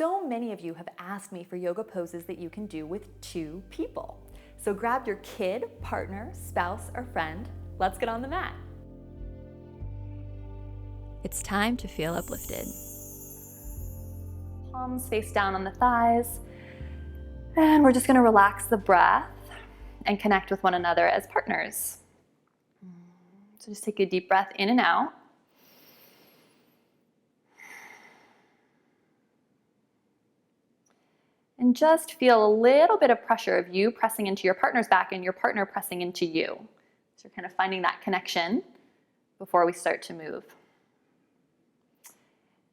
So many of you have asked me for yoga poses that you can do with 2 people. So grab your kid, partner, spouse, or friend. Let's get on the mat. It's time to feel uplifted. Palms face down on the thighs. And we're just going to relax the breath and connect with one another as partners. So just take a deep breath in and out. And just feel a little bit of pressure of you pressing into your partner's back and your partner pressing into you. So you're kind of finding that connection before we start to move.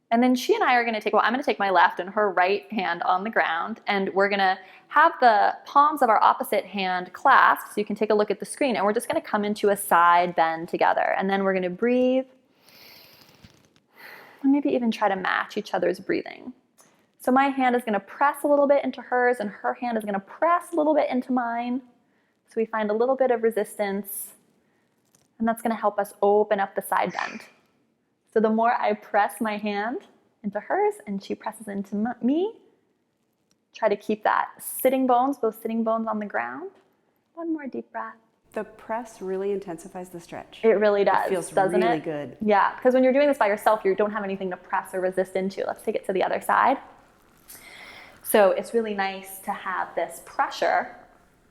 And then she and I are going to take, I'm going to take my left and her right hand on the ground, and we're going to have the palms of our opposite hand clasped, so you can take a look at the screen, and we're just going to come into a side bend together. And then we're going to breathe, and maybe even try to match each other's breathing. So my hand is going to press a little bit into hers, and her hand is going to press a little bit into mine. So we find a little bit of resistance, and that's going to help us open up the side bend. So the more I press my hand into hers and she presses into me, try to keep that sitting bones, both sitting bones on the ground. One more deep breath. The press really intensifies the stretch. It really does. It feels doesn't really it? good. Yeah, because when you're doing this by yourself, you don't have anything to press or resist into. Let's take it to the other side. So it's really nice to have this pressure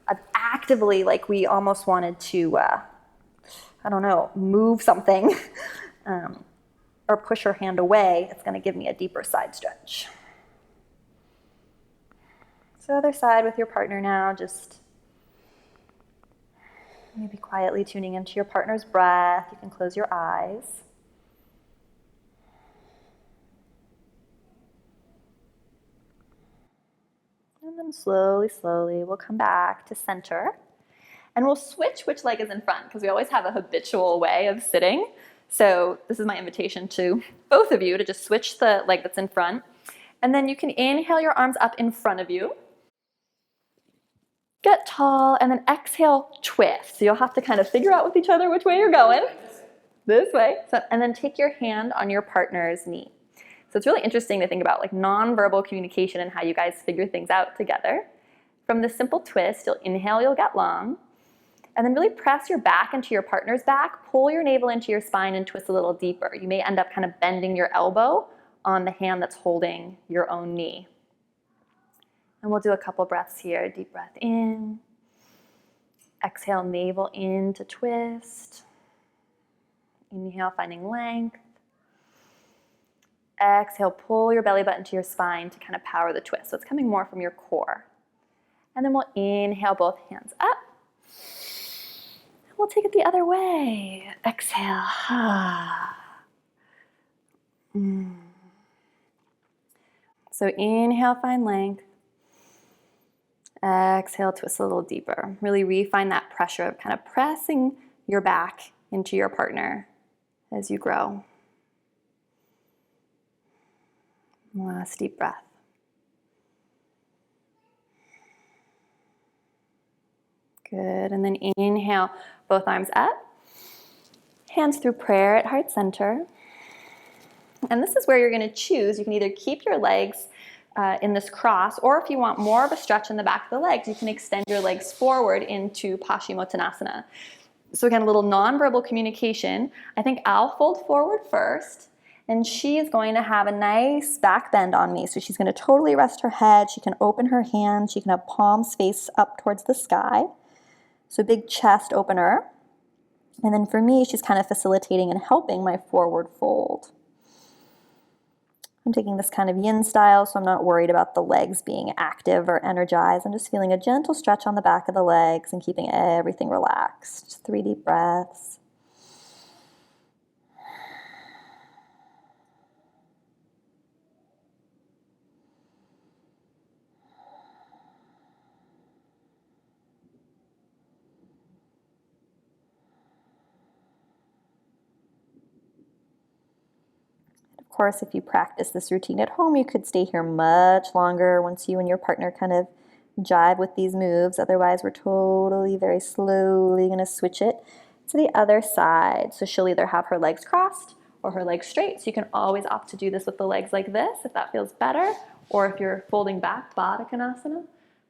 of actively, like we almost wanted to, move something. Or push her hand away, it's going to give me a deeper side stretch. So other side with your partner now, just maybe quietly tuning into your partner's breath. You can close your eyes. And then slowly, we'll come back to center. And we'll switch which leg is in front, because we always have a habitual way of sitting. So this is my invitation to both of you to just switch the leg that's in front. And then you can inhale your arms up in front of you. Get tall, and then exhale, twist. So you'll have to kind of figure out with each other which way you're going. This way. So, and then take your hand on your partner's knee. So it's really interesting to think about like nonverbal communication and how you guys figure things out together. From the simple twist, you'll inhale, you'll get long. And then really press your back into your partner's back, pull your navel into your spine and twist a little deeper. You may end up kind of bending your elbow on the hand that's holding your own knee. And we'll do a couple breaths here. Deep breath in. Exhale, navel in to twist. Inhale, finding length. Exhale, pull your belly button to your spine to kind of power the twist. So it's coming more from your core. And then we'll inhale both hands up. We'll take it the other way. Exhale. So inhale, find length. Exhale, twist a little deeper. Really refine that pressure of kind of pressing your back into your partner as you grow. Last deep breath. Good, and then inhale, both arms up. Hands through prayer at heart center. And this is where you're gonna choose. You can either keep your legs in this cross, or if you want more of a stretch in the back of the legs, you can extend your legs forward into Paschimottanasana. So again, a little nonverbal communication. I think I'll fold forward first, and she is going to have a nice back bend on me. So she's gonna totally rest her head. She can open her hands. She can have palms face up towards the sky. So big chest opener. And then for me, she's kind of facilitating and helping my forward fold. I'm taking this kind of yin style, so I'm not worried about the legs being active or energized. I'm just feeling a gentle stretch on the back of the legs and keeping everything relaxed. Just 3 deep breaths. Of course, if you practice this routine at home, you could stay here much longer once you and your partner kind of jive with these moves. Otherwise, we're totally, very slowly going to switch it to the other side. So she'll either have her legs crossed or her legs straight. So you can always opt to do this with the legs like this if that feels better, Or if you're folding back, Baddha Konasana.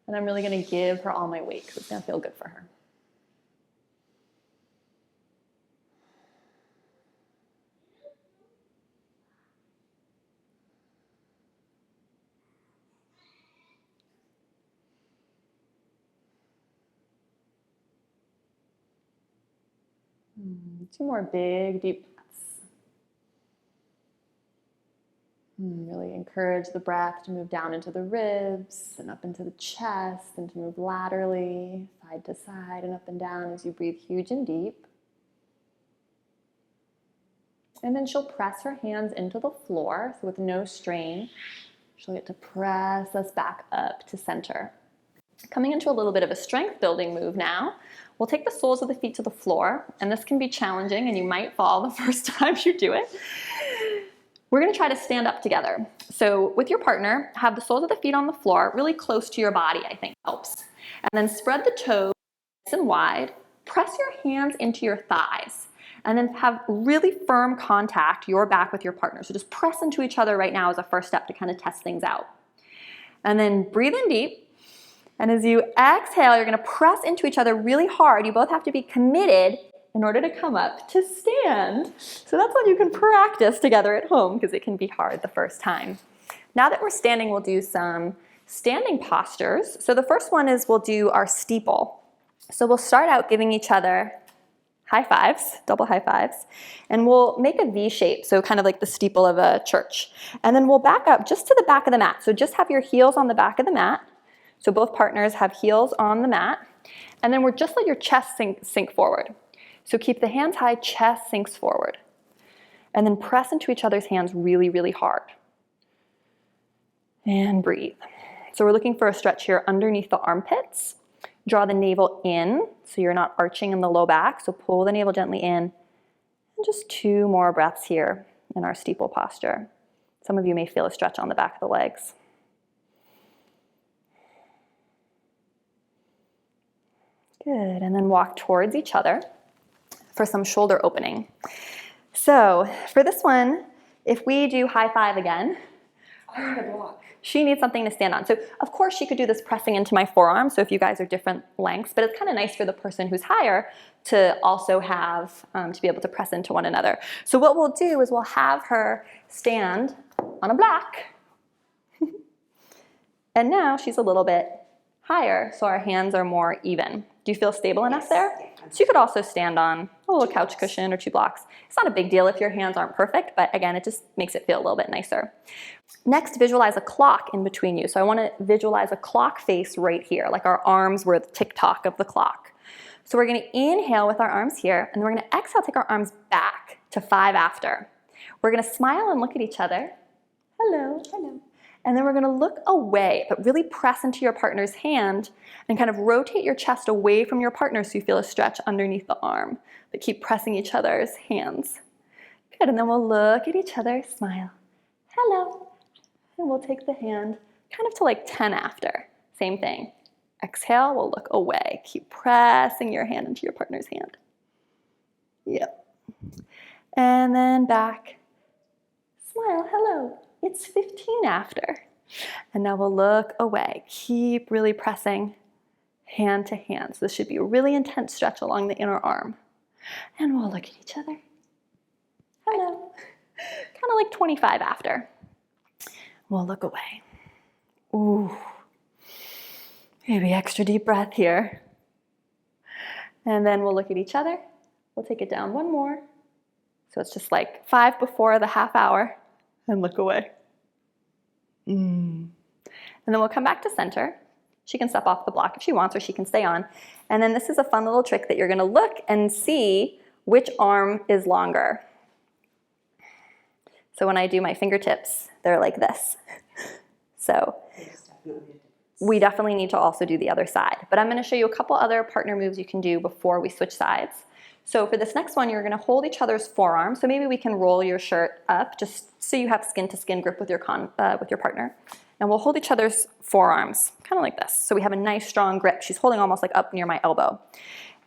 And I'm really going to give her all my weight because it's going to feel good for her. Two more big, deep breaths. Really encourage the breath to move down into the ribs and up into the chest and to move laterally, side to side and up and down as you breathe huge and deep. And then she'll press her hands into the floor, so with no strain, she'll get to press us back up to center. Coming into a little bit of a strength building move now. We'll take the soles of the feet to the floor, and this can be challenging and you might fall the first time you do it. We're going to try to stand up together. So with your partner, have the soles of the feet on the floor really close to your body, I think helps. And then spread the toes nice and wide. Press your hands into your thighs. And then have really firm contact, your back with your partner. So just press into each other right now as a first step to kind of test things out. And then breathe in deep. And as you exhale, you're going to press into each other really hard. You both have to be committed in order to come up to stand. So that's what you can practice together at home because it can be hard the first time. Now that we're standing, we'll do some standing postures. So the first one is we'll do our steeple. So we'll start out giving each other high fives, double high fives, and we'll make a V shape, so kind of like the steeple of a church. And then we'll back up just to the back of the mat. So just have your heels on the back of the mat. So both partners have heels on the mat. And then we're just let your chest sink forward. So keep the hands high, chest sinks forward. And then press into each other's hands really, really hard. And breathe. So we're looking for a stretch here underneath the armpits. Draw the navel in so you're not arching in the low back. So pull the navel gently in. And just 2 more breaths here in our steeple posture. Some of you may feel a stretch on the back of the legs. Good, and then walk towards each other for some shoulder opening. So for this one, if we do high five again, she needs something to stand on. So of course she could do this pressing into my forearm, so if you guys are different lengths, but it's kind of nice for the person who's higher to also have, to be able to press into one another. So what we'll do is we'll have her stand on a block. And now she's a little bit higher, so our hands are more even. Do you feel stable enough there? So you could also stand on a little couch cushion or 2 blocks. It's not a big deal if your hands aren't perfect, but again, it just makes it feel a little bit nicer. Next, visualize a clock in between you. So I want to visualize a clock face right here, like our arms were the tick-tock of the clock. So we're going to inhale with our arms here, and we're going to exhale, take our arms back to 5 after. We're going to smile and look at each other. Hello. Hello. And then we're going to look away, but really press into your partner's hand and kind of rotate your chest away from your partner so you feel a stretch underneath the arm. But keep pressing each other's hands. Good, and then we'll look at each other, smile. Hello. And we'll take the hand kind of to like 10 after. Same thing. Exhale, we'll look away. Keep pressing your hand into your partner's hand. Yep. And then back. Smile, hello. It's 15 after. And now we'll look away. Keep really pressing hand to hand. So this should be a really intense stretch along the inner arm. And we'll look at each other. Hello. Kind of like 25 after. We'll look away. Ooh. Maybe extra deep breath here. And then we'll look at each other. We'll take it down 1 more. So it's just like 5 before the half hour. And look away. And then we'll come back to center. She can step off the block if she wants, or she can stay on. And then this is a fun little trick that you're going to look and see which arm is longer. So when I do my fingertips, they're like this. So we definitely need to also do the other side. But I'm going to show you a couple other partner moves you can do before we switch sides. So for this next one, you're going to hold each other's forearms. So maybe we can roll your shirt up just so you have skin-to-skin grip with your partner. And we'll hold each other's forearms, kind of like this. So we have a nice strong grip. She's holding almost like up near my elbow.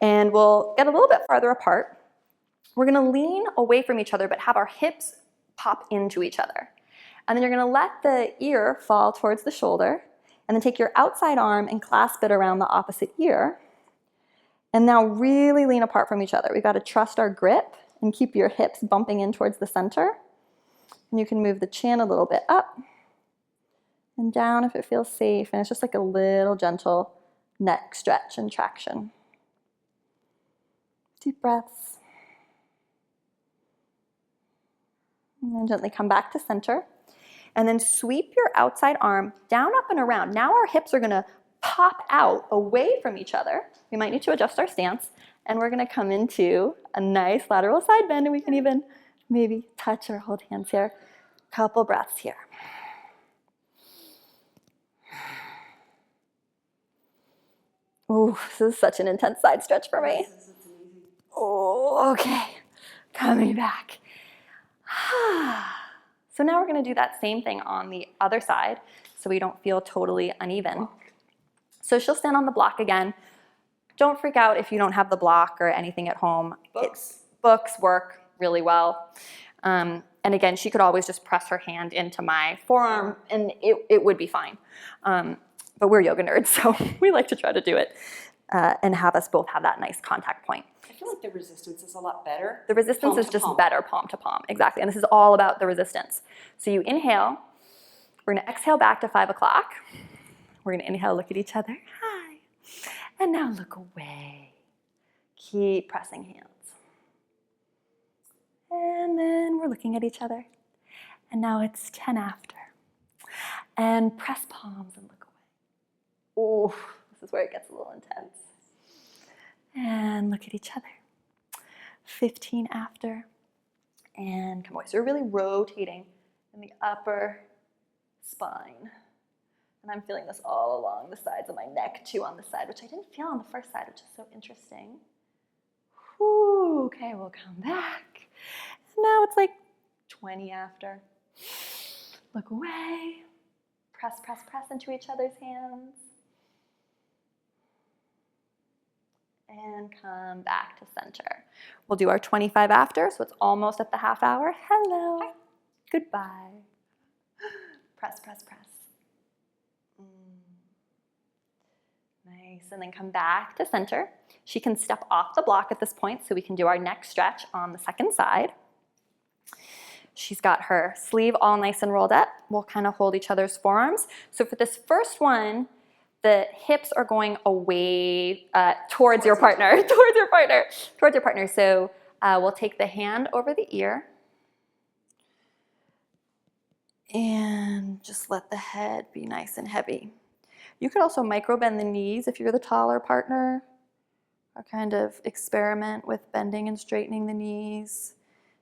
And we'll get a little bit farther apart. We're going to lean away from each other, but have our hips pop into each other. And then you're gonna let the ear fall towards the shoulder, and then take your outside arm and clasp it around the opposite ear. And now really lean apart from each other. We've got to trust our grip and keep your hips bumping in towards the center. And you can move the chin a little bit up and down if it feels safe. And it's just like a little gentle neck stretch and traction. Deep breaths. And then gently come back to center. And then sweep your outside arm down, up, and around. Now our hips are going to pop out away from each other. We might need to adjust our stance. And we're going to come into a nice lateral side bend. And we can even maybe touch or hold hands here. Couple breaths here. Ooh, this is such an intense side stretch for me. Oh, okay. Coming back. So now we're going to do that same thing on the other side so we don't feel totally uneven. So she'll stand on the block again. Don't freak out if you don't have the block or anything at home. Books work really well. And again, she could always just press her hand into my forearm and it would be fine. But we're yoga nerds, so we like to try to do it and have us both have that nice contact point. I feel like the resistance is a lot better. The resistance is just better palm to palm, exactly. And this is all about the resistance. So you inhale, we're gonna exhale back to 5 o'clock. We're gonna inhale, look at each other, hi. And now look away. Keep pressing hands. And then we're looking at each other. And now it's 10 after. And press palms and look away. Oh, this is where it gets a little intense. And look at each other. 15 after. And come away. So you're really rotating in the upper spine. And I'm feeling this all along the sides of my neck too on this side, which I didn't feel on the first side, which is so interesting. Whew, okay, we'll come back. And now it's like 20 after. Look away. Press, press, press into each other's hands. And come back to center. We'll do our 25 after, so it's almost at the half hour. Hello. Hi. Goodbye. Press, press, press. Nice, and then come back to center. She can step off the block at this point, so we can do our neck stretch on the second side. She's got her sleeve all nice and rolled up. We'll kind of hold each other's forearms. So for this first one, the hips are going away towards your partner, towards your partner. So we'll take the hand over the ear and just let the head be nice and heavy. You could also micro bend the knees if you're the taller partner, or kind of experiment with bending and straightening the knees.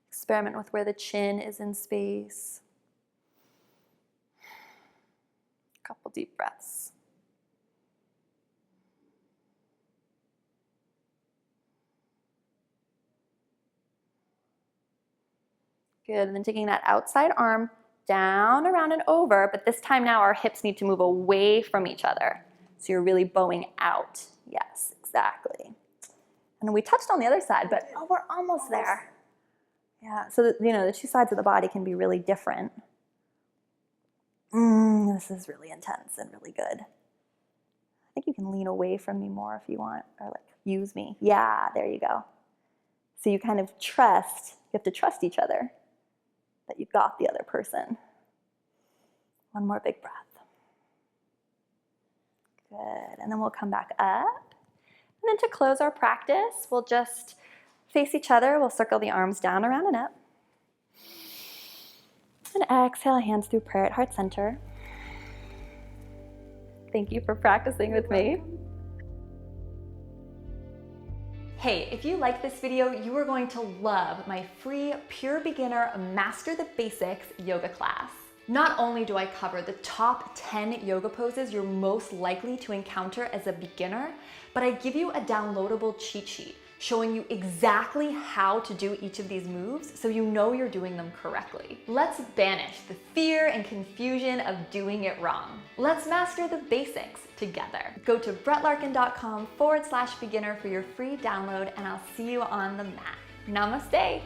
Experiment with where the chin is in space. A couple deep breaths. Good, and then taking that outside arm down, around, and over, but this time now our hips need to move away from each other. So you're really bowing out. Yes, exactly. And we touched on the other side, but oh, we're almost there. Yeah, so the two sides of the body can be really different. This is really intense and really good. I think you can lean away from me more if you want, or like use me. Yeah, there you go. So you kind of trust, you have to trust each other that you've got the other person. One more big breath. Good, and then we'll come back up. And then to close our practice, we'll just face each other. We'll circle the arms down, around, and up. And exhale, hands through prayer at heart center. Thank you for practicing with me. Hey, if you like this video, you are going to love my free Pure Beginner Master the Basics yoga class. Not only do I cover the top 10 yoga poses you're most likely to encounter as a beginner, but I give you a downloadable cheat sheet showing you exactly how to do each of these moves so you know you're doing them correctly. Let's banish the fear and confusion of doing it wrong. Let's master the basics together. Go to BrettLarkin.com/beginner for your free download, and I'll see you on the mat. Namaste.